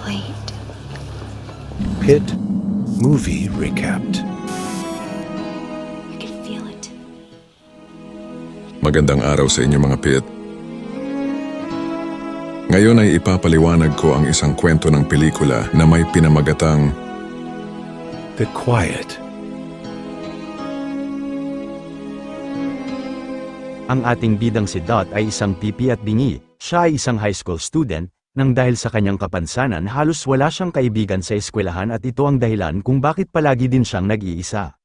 Wait. Pit Movie Recapped. I can feel it. Magandang araw sa inyo mga pit. Ngayon ay ipapaliwanag ko ang isang kwento ng pelikula na may pinamagatang The Quiet. Ang ating bidang si Dot ay isang pipi at bingi. Siya ay isang high school student, nang dahil sa kanyang kapansanan halos wala siyang kaibigan sa eskwelahan at ito ang dahilan kung bakit palagi din siyang nag-iisa.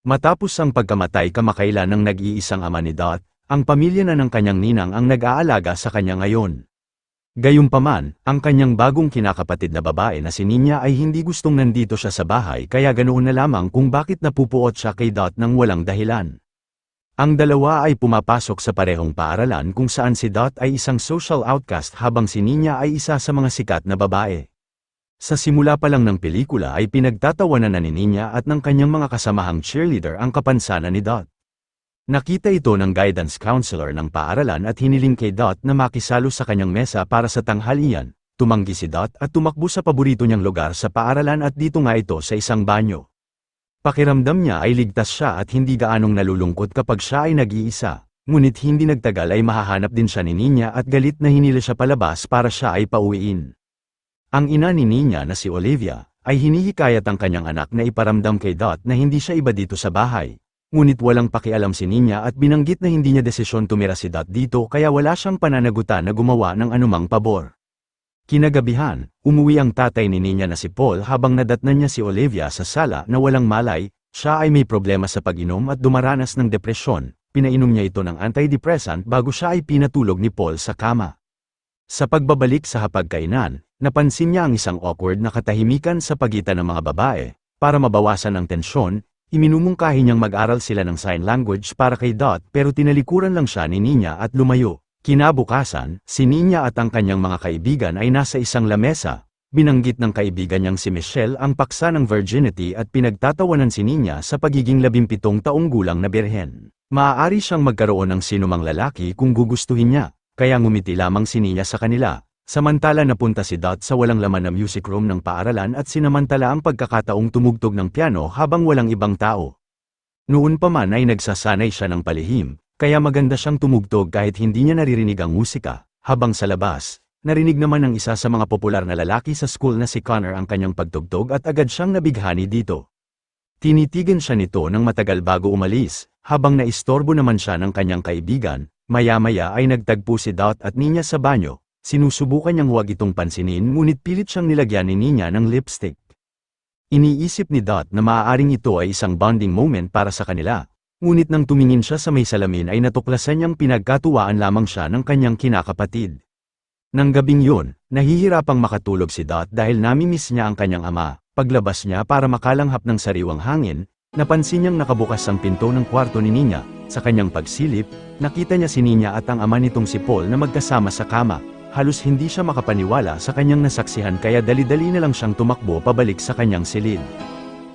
Matapos ang pagkamatay kamakailan ng nag-iisang ama ni Dot, ang pamilya na ng kanyang ninang ang nag-aalaga sa kanya ngayon. Gayunpaman, ang kanyang bagong kinakapatid na babae na si Ninya ay hindi gustong nandito siya sa bahay kaya ganoon na lamang kung bakit napupuot siya kay Dot nang walang dahilan. Ang dalawa ay pumapasok sa parehong paaralan kung saan si Dot ay isang social outcast habang si Ninya ay isa sa mga sikat na babae. Sa simula pa lang ng pelikula ay pinagtatawanan na ni Ninya at ng kanyang mga kasamahang cheerleader ang kapansanan ni Dot. Nakita ito ng guidance counselor ng paaralan at hiniling kay Dot na makisalo sa kanyang mesa para sa tanghalian. Tumanggi si Dot at tumakbo sa paborito niyang lugar sa paaralan at dito nga ito sa isang banyo. Pakiramdam niya ay ligtas siya at hindi gaanong nalulungkot kapag siya ay nag-iisa, ngunit hindi nagtagal ay mahahanap din siya ni Ninya at galit na hinila siya palabas para siya ay pauwiin. Ang ina ni Ninya na si Olivia ay hinihikayat ang kanyang anak na iparamdam kay Dot na hindi siya iba dito sa bahay. Ngunit walang pakialam si Ninya at binanggit na hindi niya desisyon tumira si Dot dito kaya wala siyang pananagutan na gumawa ng anumang pabor. Kinagabihan, umuwi ang tatay ni Ninya na si Paul habang nadatnan niya si Olivia sa sala na walang malay. Siya ay may problema sa pag-inom at dumaranas ng depresyon. Pinainom niya ito ng antidepressant bago siya ay pinatulog ni Paul sa kama. Sa pagbabalik sa hapagkainan, napansin niya ang isang awkward na katahimikan sa pagitan ng mga babae. Para mabawasan ang tensyon, iminumungkahi niyang mag-aral sila ng sign language para kay Dot pero tinalikuran lang siya ni Ninya at lumayo. Kinabukasan, si Ninya at ang kanyang mga kaibigan ay nasa isang lamesa. Binanggit ng kaibigan niyang si Michelle ang paksa ng virginity at pinagtatawanan si Ninya sa pagiging 17 taong gulang na birhen. Maaari siyang magkaroon ng sinumang lalaki kung gugustuhin niya, kaya ngumiti lamang si Ninya sa kanila. Samantala napunta si Dot sa walang laman na music room ng paaralan at sinamantala ang pagkakataong tumugtog ng piano habang walang ibang tao. Noon pa man ay nagsasanay siya ng palihim, kaya maganda siyang tumugtog kahit hindi niya naririnig ang musika. Habang sa labas, narinig naman ng isa sa mga popular na lalaki sa school na si Connor ang kanyang pagtugtog at agad siyang nabighani dito. Tinitigan siya nito ng matagal bago umalis, habang naistorbo naman siya ng kanyang kaibigan. Maya-maya ay nagtagpo si Dot at Ninya sa banyo. Sinusubukan niyang huwag itong pansinin ngunit pilit siyang nilagyan ni Ninya ng lipstick. Iniisip ni Dot na maaaring ito ay isang bonding moment para sa kanila. Ngunit nang tumingin siya sa may salamin ay natuklasan niyang pinagkatuwaan lamang siya ng kanyang kinakapatid. Nang gabing yun, nahihirapang makatulog si Dot dahil namimiss niya ang kanyang ama. Paglabas niya para makalanghap ng sariwang hangin, napansin niyang nakabukas ang pinto ng kwarto ni Ninya. Sa kanyang pagsilip, nakita niya si Ninya at ang ama nitong si Paul na magkasama sa kama. Halos hindi siya makapaniwala sa kanyang nasaksihan kaya dali-dali na lang siyang tumakbo pabalik sa kanyang silid.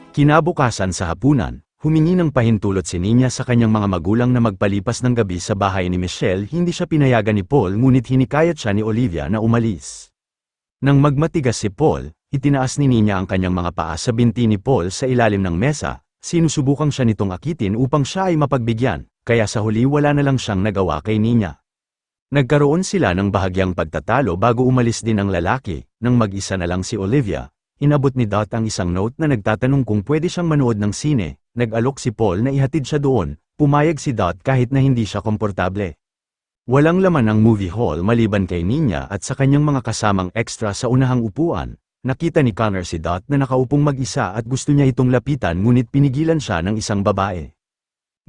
Kinabukasan sa hapunan, humingi ng pahintulot si Ninya sa kanyang mga magulang na magpalipas ng gabi sa bahay ni Michelle. Hindi siya pinayagan ni Paul ngunit hinikayat siya ni Olivia na umalis. Nang magmatigas si Paul, itinaas ni Ninya ang kanyang mga paa sa binti ni Paul sa ilalim ng mesa. Sinusubukang siya nitong akitin upang siya ay mapagbigyan, kaya sa huli wala na lang siyang nagawa kay Ninya. Nagkaroon sila ng bahagyang pagtatalo bago umalis din ang lalaki. Nang mag-isa na lang si Olivia, inabot ni Dot ang isang note na nagtatanong kung pwede siyang manood ng sine. Nag-alok si Paul na ihatid siya doon, pumayag si Dot kahit na hindi siya komportable. Walang laman ang movie hall maliban kay Ninya at sa kanyang mga kasamang extra sa unahang upuan. Nakita ni Connor si Dot na nakaupong mag-isa at gusto niya itong lapitan ngunit pinigilan siya ng isang babae.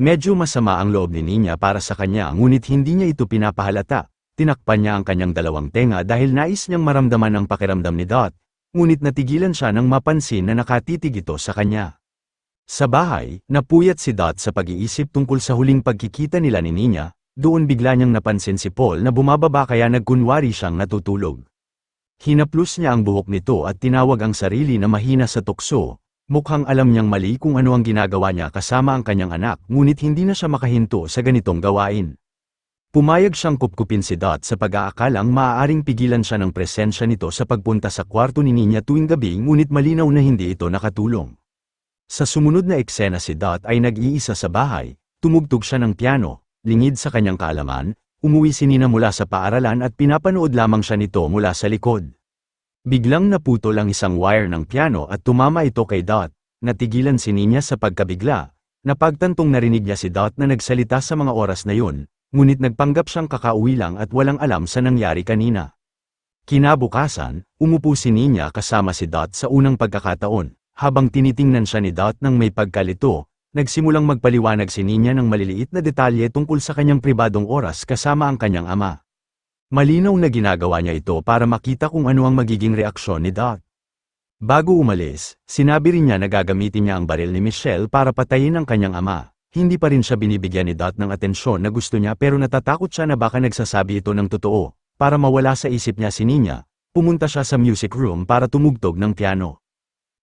Medyo masama ang loob ni Ninya para sa kanya ngunit hindi niya ito pinapahalata. Tinakpan niya ang kanyang dalawang tenga dahil nais niyang maramdaman ang pakiramdam ni Dot, ngunit natigilan siya nang mapansin na nakatitig ito sa kanya. Sa bahay, napuyat si Dot sa pag-iisip tungkol sa huling pagkikita nila ni Ninya. Doon bigla niyang napansin si Paul na bumababa kaya nagkunwari siyang natutulog. Hinaplos niya ang buhok nito at tinawag ang sarili na mahina sa tukso. Mukhang alam niyang mali kung ano ang ginagawa niya kasama ang kanyang anak ngunit hindi na siya makahinto sa ganitong gawain. Pumayag siyang kupkupin si Dot sa pag-aakalang maaaring pigilan siya ng presensya nito sa pagpunta sa kwarto ni Nina tuwing gabi ngunit malinaw na hindi ito nakatulong. Sa sumunod na eksena si Dot ay nag-iisa sa bahay, tumugtog siya ng piano, lingid sa kanyang kaalaman, umuwi si Nina mula sa paaralan at pinapanood lamang siya nito mula sa likod. Biglang naputol ang isang wire ng piano at tumama ito kay Dot, natigilan si Nina sa pagkabigla, napagtantong narinig niya si Dot na nagsalita sa mga oras na yun, ngunit nagpanggap siyang kakauwi lang at walang alam sa nangyari kanina. Kinabukasan, umupo si Nina kasama si Dot sa unang pagkakataon, habang tinitingnan siya ni Dot ng may pagkalito, nagsimulang magpaliwanag si Nina ng maliliit na detalye tungkol sa kanyang pribadong oras kasama ang kanyang ama. Malinaw na ginagawa niya ito para makita kung ano ang magiging reaksyon ni Dot. Bago umalis, sinabi rin niya na gagamitin niya ang baril ni Michelle para patayin ang kanyang ama. Hindi pa rin siya binibigyan ni Dot ng atensyon na gusto niya pero natatakot siya na baka nagsasabi ito ng totoo. Para mawala sa isip niya si Nina, pumunta siya sa music room para tumugtog ng piano.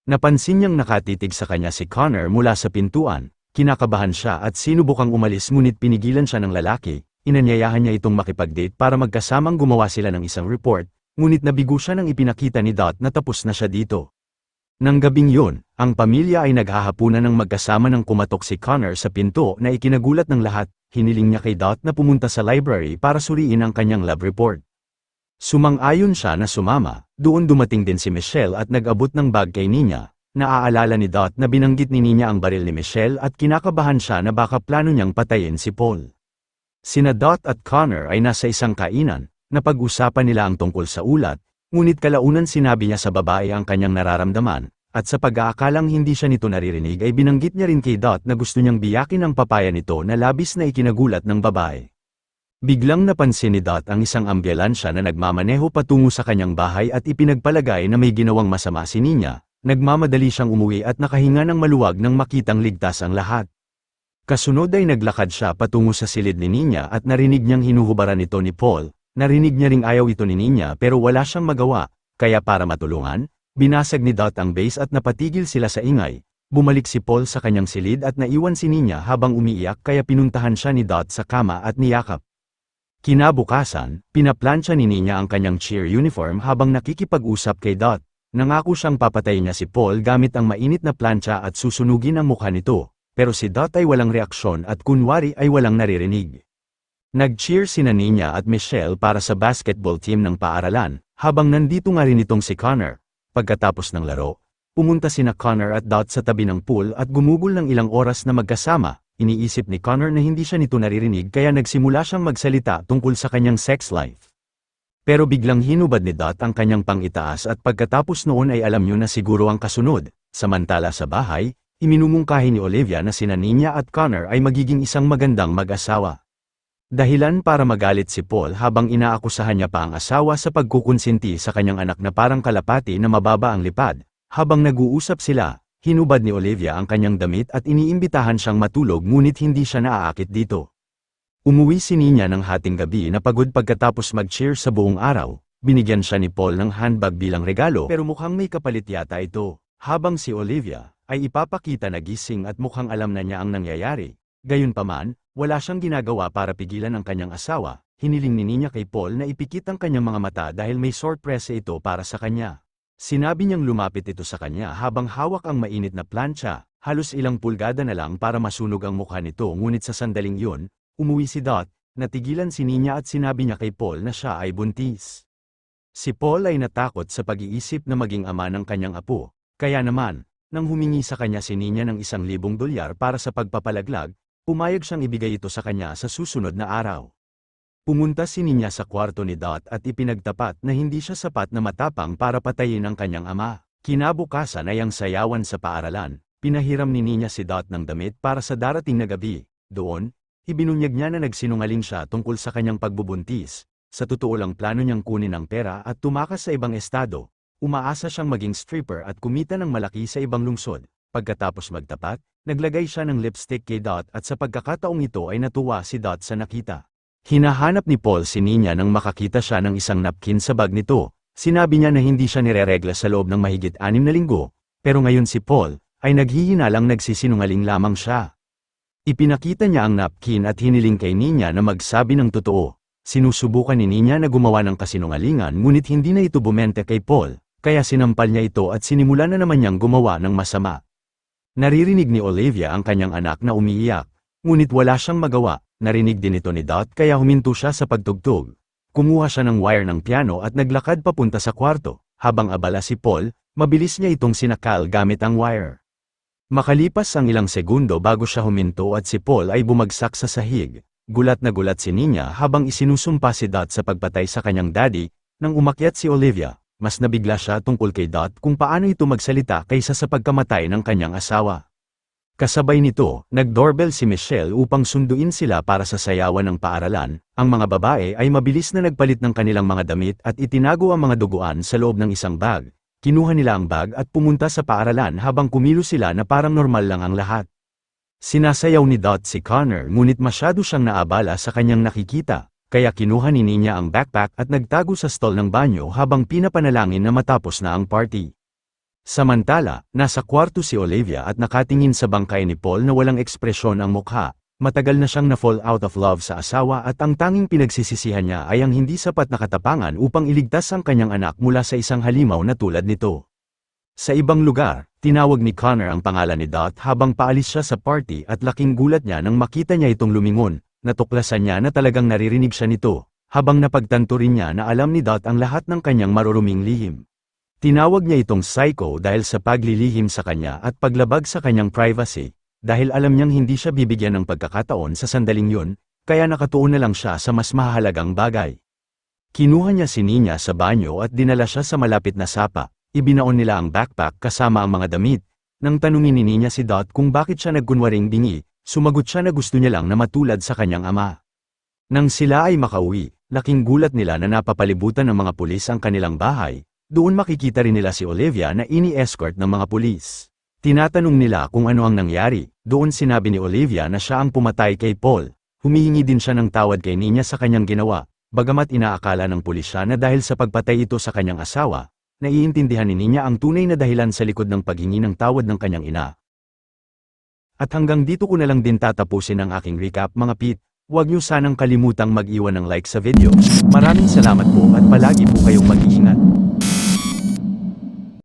Napansin niyang nakatitig sa kanya si Connor mula sa pintuan, kinakabahan siya at sinubukang umalis ngunit pinigilan siya ng lalaki, inanyayahan niya itong makipag-date para magkasamang gumawa sila ng isang report, ngunit nabigo siya nang ipinakita ni Dot na tapos na siya dito. Nang gabing yun, ang pamilya ay naghahapunan ng magkasama nang kumatok si Connor sa pinto na ikinagulat ng lahat, hiniling niya kay Dot na pumunta sa library para suriin ang kanyang lab report. Sumang-ayon siya na sumama, doon dumating din si Michelle at nag-abot ng bag kay Nina, naaalala ni Dot na binanggit ni Nina ang baril ni Michelle at kinakabahan siya na baka plano niyang patayin si Paul. Sina Dot at Connor ay nasa isang kainan, napag-usapan nila ang tungkol sa ulat, ngunit kalaunan sinabi niya sa babae ang kanyang nararamdaman, at sa pag-aakalang hindi siya nito naririnig ay binanggit niya rin kay Dot na gusto niyang biyakin ang papaya nito na labis na ikinagulat ng babae. Biglang napansin ni Dot ang isang ambulansya na nagmamaneho patungo sa kanyang bahay at ipinagpalagay na may ginawang masama si Nina, nagmamadali siyang umuwi at nakahinga ng maluwag nang makitang ligtas ang lahat. Kasunod ay naglakad siya patungo sa silid ni Nina at narinig niyang hinuhubaran ito ni Paul. Narinig niya ring ayaw ito ni Nina pero wala siyang magawa, kaya para matulungan, binasag ni Dot ang base at napatigil sila sa ingay. Bumalik si Paul sa kanyang silid at naiwan si Nina habang umiiyak kaya pinuntahan siya ni Dot sa kama at niyakap. Kinabukasan, pinaplansya ni Nina ang kanyang cheer uniform habang nakikipag-usap kay Dot. Nangako siyang papatayin niya si Paul gamit ang mainit na plancha at susunugin ang mukha nito, pero si Dot ay walang reaksyon at kunwari ay walang naririnig. Nag-cheer sina Nina at Michelle para sa basketball team ng paaralan, habang nandito nga rin itong si Connor. Pagkatapos ng laro, pumunta sina Connor at Dot sa tabi ng pool at gumugol ng ilang oras na magkasama. Iniisip ni Connor na hindi siya nito naririnig kaya nagsimula siyang magsalita tungkol sa kanyang sex life. Pero biglang hinubad ni Dot ang kanyang pangitaas at pagkatapos noon ay alam niyo na siguro ang kasunod. Samantala sa bahay, iminumungkahi ni Olivia na sina Nina at Connor ay magiging isang magandang mag-asawa. Dahilan para magalit si Paul habang inaakusahan niya pa ang asawa sa pagkukonsinti sa kanyang anak na parang kalapati na mababa ang lipad. Habang nag-uusap sila, hinubad ni Olivia ang kanyang damit at iniimbitahan siyang matulog ngunit hindi siya naaakit dito. Umuwi si Nina ng hating gabi na pagod pagkatapos mag-cheer sa buong araw. Binigyan siya ni Paul ng handbag bilang regalo pero mukhang may kapalit yata ito. Habang si Olivia ay ipapakita na gising at mukhang alam na niya ang nangyayari. Gayunpaman, wala siyang ginagawa para pigilan ang kanyang asawa. Hiniling ni Nina kay Paul na ipikit ang kanyang mga mata dahil may sorpresa ito para sa kanya. Sinabi niyang lumapit ito sa kanya habang hawak ang mainit na plancha, halos ilang pulgada na lang para masunog ang mukha nito ngunit sa sandaling yun, umuwi si Dot, natigilan si Nina at sinabi niya kay Paul na siya ay buntis. Si Paul ay natakot sa pag-iisip na maging ama ng kanyang apo, kaya naman, nang humingi sa kanya si Nina ng $1,000 para sa pagpapalaglag, pumayag siyang ibigay ito sa kanya sa susunod na araw. Pumunta si Nina sa kwarto ni Dot at ipinagtapat na hindi siya sapat na matapang para patayin ang kanyang ama. Kinabukasan ay ang sayawan sa paaralan, pinahiram ni Nina si Dot ng damit para sa darating na gabi. Doon, ibinunyag niya na nagsinungaling siya tungkol sa kanyang pagbubuntis. Sa totoo lang plano niyang kunin ang pera at tumakas sa ibang estado. Umaasa siyang maging stripper at kumita ng malaki sa ibang lungsod. Pagkatapos magtapat, naglagay siya ng lipstick kay Dot at sa pagkakataong ito ay natuwa si Dot sa nakita. Hinahanap ni Paul si Nina nang makakita siya ng isang napkin sa bag nito. Sinabi niya na hindi siya nireregla sa loob ng mahigit 6 na linggo, pero ngayon si Paul ay naghihinalang nagsisinungaling lamang siya. Ipinakita niya ang napkin at hiniling kay Nina na magsabi ng totoo. Sinusubukan ni Nina na gumawa ng kasinungalingan ngunit hindi na ito bumente kay Paul, kaya sinampal niya ito at sinimulan na naman niyang gumawa ng masama. Naririnig ni Olivia ang kanyang anak na umiiyak, ngunit wala siyang magawa. Narinig din ito ni Dot kaya huminto siya sa pagtugtog. Kumuha siya ng wire ng piano at naglakad papunta sa kwarto. Habang abala si Paul, mabilis niya itong sinakal gamit ang wire. Makalipas ang ilang segundo bago siya huminto at si Paul ay bumagsak sa sahig. Gulat na gulat si Nina habang isinusumpa si Dot sa pagpatay sa kanyang daddy. Nang umakyat si Olivia, mas nabigla siya tungkol kay Dot kung paano ito magsalita kaysa sa pagkamatay ng kanyang asawa. Kasabay nito, nag-doorbell si Michelle upang sunduin sila para sa sayawan ng paaralan. Ang mga babae ay mabilis na nagpalit ng kanilang mga damit at itinago ang mga duguan sa loob ng isang bag. Kinuha nila ang bag at pumunta sa paaralan habang kumilos sila na parang normal lang ang lahat. Sinasayaw ni Dot si Connor ngunit masyado siyang naabala sa kanyang nakikita, kaya kinuha ni Nina ang backpack at nagtago sa stall ng banyo habang pinapanalangin na matapos na ang party. Samantala, nasa kwarto si Olivia at nakatingin sa bangkay ni Paul na walang ekspresyon ang mukha. Matagal na siyang na-fall out of love sa asawa at ang tanging pinagsisisihan niya ay ang hindi sapat na katapangan upang iligtas ang kanyang anak mula sa isang halimaw na tulad nito. Sa ibang lugar, tinawag ni Connor ang pangalan ni Dot habang paalis siya sa party at laking gulat niya nang makita niya itong lumingon. Natuklasan niya na talagang naririnig siya nito, habang napagtanto rin niya na alam ni Dot ang lahat ng kanyang maruruming lihim. Tinawag niya itong psycho dahil sa paglilihim sa kanya at paglabag sa kanyang privacy. Dahil alam niyang hindi siya bibigyan ng pagkakataon sa sandaling yun, kaya nakatuon na lang siya sa mas mahalagang bagay. Kinuha niya si Nina sa banyo at dinala siya sa malapit na sapa. Ibinaon nila ang backpack kasama ang mga damit. Nang tanungin ni Nina si Dot kung bakit siya nagkunwaring bingi, sumagot siya na gusto niya lang na matulad sa kanyang ama. Nang sila ay makauwi, laking gulat nila na napapalibutan ng mga pulis ang kanilang bahay. Doon makikita rin nila si Olivia na ini-escort ng mga pulis. Tinatanong nila kung ano ang nangyari. Doon sinabi ni Olivia na siya ang pumatay kay Paul. Humihingi din siya ng tawad kay Nina sa kanyang ginawa, bagamat inaakala ng pulis siya na dahil sa pagpatay ito sa kanyang asawa, naiintindihan ni Nina ang tunay na dahilan sa likod ng paghingi ng tawad ng kanyang ina. At hanggang dito ko na lang din tatapusin ang aking recap mga pit. Huwag niyo sanang kalimutang mag-iwan ng like sa video. Maraming salamat po at palagi po kayong mag-iingat.